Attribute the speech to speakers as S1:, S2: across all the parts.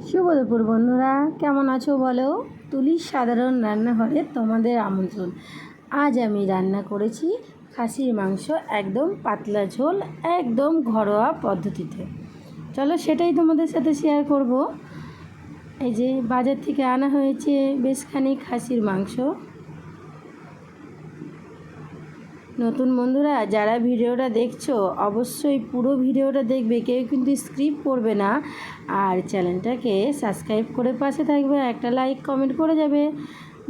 S1: শুভ দুপুর বন্ধুরা, কেমন আছো বলো? তুলির সাধারণ রান্নাঘরে তোমাদের আমন্ত্রণ। আজ আমি রান্না করেছি খাসির মাংস, একদম পাতলা ঝোল, একদম ঘরোয়া পদ্ধতিতে। চলো সেটাই তোমাদের সাথে শেয়ার করব। এই যে বাজার থেকে আনা হয়েছে বেশ খানিক খাসির মাংস। নতুন বন্ধুরা যারা ভিডিওটা দেখছো অবশ্যই পুরো ভিডিওটা দেখবে, কেউ কিন্তু স্কিপ করবে না। আর চ্যানেলটাকে সাবস্ক্রাইব করে পাশে থাকবে, একটা লাইক কমেন্ট করে যাবে।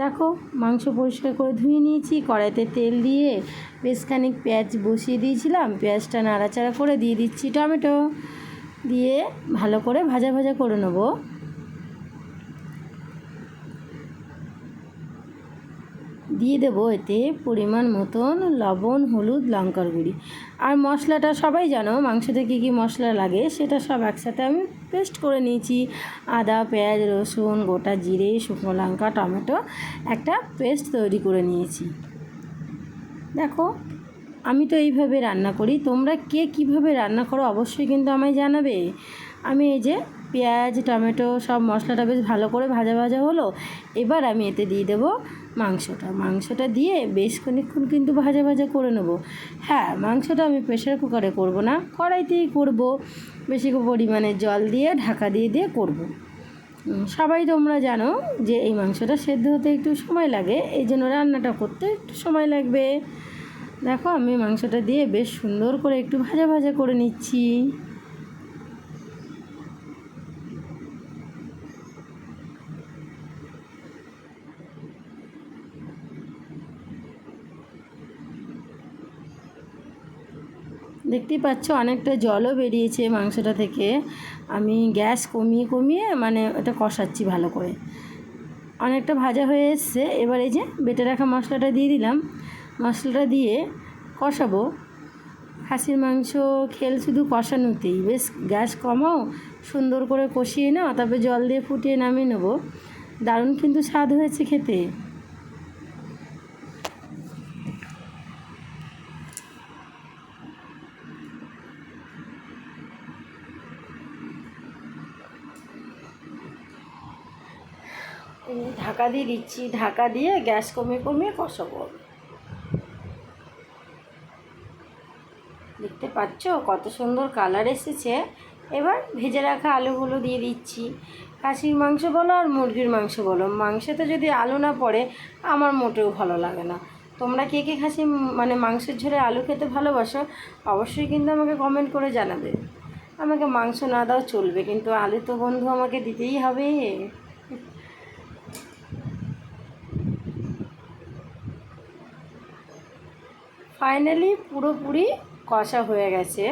S1: দেখো মাংস পরিষ্কার করে ধুয়ে নিয়েছি, কড়াইতে তেল দিয়ে বেশ খানিক পেঁয়াজ বসিয়ে দিয়েছিলাম। পেঁয়াজটা নাড়াচাড়া করে দিয়ে দিচ্ছি টমেটো, দিয়ে ভালো করে ভাজা ভাজা করে নেবো। দিয়ে দেবো এতে পরিমাণ মতন লবণ, হলুদ, লঙ্কার গুঁড়ি। আর মশলাটা সবাই জানো মাংসতে কী কী মশলা লাগে, সেটা সব একসাথে আমি পেস্ট করে নিয়েছি। আদা, পেঁয়াজ, রসুন, গোটা জিরে, শুকনো লঙ্কা, টমেটো একটা পেস্ট তৈরি করে নিয়েছি। দেখো আমি তো এইভাবে রান্না করি, তোমরা কে কীভাবে রান্না করো অবশ্যই কিন্তু আমায় জানাবে। আমি এই যে পেঁয়াজ, টমেটো সব মশলাটা বেশ ভালো করে ভাজা ভাজা হলো। এবার আমি এতে দিয়ে দেবো মাংসটা দিয়ে বেশ খানিকক্ষণ কিন্তু ভাজা ভাজা করে নেবো। হ্যাঁ, মাংসটা আমি প্রেশার কুকারে করব না, কড়াইতেই করব। বেশি পরিমাণে জল দিয়ে ঢাকা দিয়ে করব। সবাই তোমরা জানো যে এই মাংসটা সেদ্ধ হতে একটু সময় লাগে, এই জন্য রান্নাটা করতে একটু সময় লাগবে। দেখো আমি মাংসটা দিয়ে বেশ সুন্দর করে একটু ভাজা ভাজা করে নিচ্ছি। দেখতেই পাচ্ছ অনেকটা জলও বেরিয়েছে মাংসটা থেকে। আমি গ্যাস কমিয়ে কমিয়ে মানে এটা কষাচ্ছি ভালো করে। অনেকটা ভাজা হয়ে এসছে। এবার এই যে বেটে রাখা মশলাটা দিয়ে দিলাম। মশলাটা দিয়ে কষাবো। খাসির মাংস খেল শুধু কষানোতেই, বেশ গ্যাস কমাও, সুন্দর করে কষিয়ে নাও, তারপরে জল দিয়ে ফুটিয়ে নামিয়ে নেবো। দারুণ কিন্তু স্বাদ হয়েছে খেতে। ঢাকা দিয়ে দিচ্ছি, ঢাকা দিয়ে গ্যাস কমিয়ে কমিয়ে কষাবো। দেখতে পাচ্ছ কত সুন্দর কালার এসেছে। এবার ভেজে রাখা আলুগুলো দিয়ে দিচ্ছি। খাসির মাংস বলো আর মুরগির মাংস বলো, মাংসতে যদি আলু না পড়ে আমার মোটেও ভালো লাগে না। তোমরা কে কে মাংসের ঝোলে আলু খেতে ভালোবাসো অবশ্যই কিন্তু আমাকে কমেন্ট করে জানাবে। আমাকে মাংস না দাও চলবে, কিন্তু আলু তো বন্ধু আমাকে দিতেই হবে। ফাইনালি পুরোপুরি কষা হয়ে গেছে।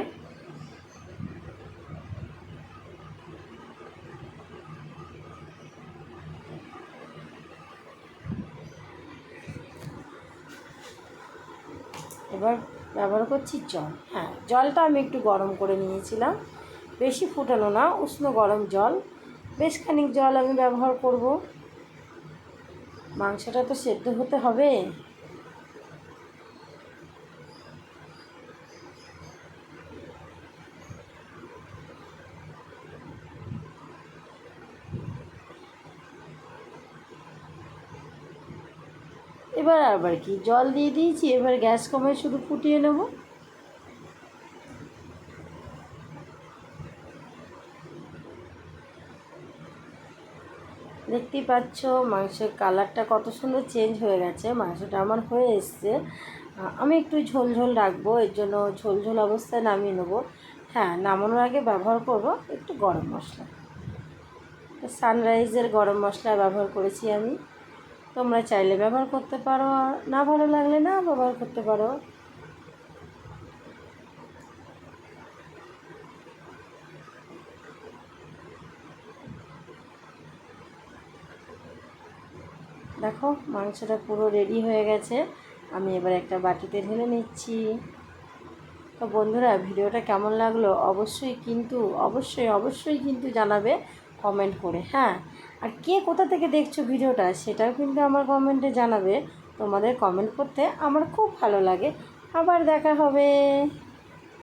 S1: এবার ব্যবহার করছি জল। হ্যাঁ, জলটা আমি একটু গরম করে নিয়েছিলাম, বেশি ফুটানো না, উষ্ণ গরম জল। বেশ খানিক জল আমি ব্যবহার করব। মাংসটা তো সেদ্ধ হতে হবে। এবার আবার কি জল দিয়ে দিয়েছি, এবার গ্যাস কমে শুধু ফুটিয়ে নেব। দেখতেই পাচ্ছ মাংসের কালারটা কত সুন্দর চেঞ্জ হয়ে গেছে। মাংসটা আমার হয়ে এসছে। আমি একটু ঝোল ঝোল রাখবো, এর জন্য ঝোল ঝোল অবস্থায় নামিয়ে নেবো। হ্যাঁ, নামানোর আগে ব্যবহার করব একটু গরম মশলা। সানরাইজের গরম মশলা ব্যবহার করেছি আমি। তোমরা চাইলে ব্যবহার করতে পারো, না ভালো লাগলে না ব্যবহার করতে পারো। দেখো মাংসটা পুরো রেডি হয়ে গেছে। আমি এবার একটা বাটিতে ঢেলে নিচ্ছি। তো বন্ধুরা ভিডিওটা কেমন লাগলো অবশ্যই কিন্তু জানাবে কমেন্ট করে। হ্যাঁ, আর কে কোথা থেকে দেখছো ভিডিওটা সেটাও কিন্তু আমার কমেন্টে জানাবে। তোমাদের কমেন্ট করতে আমার খুব ভালো লাগে। আবার দেখা হবে।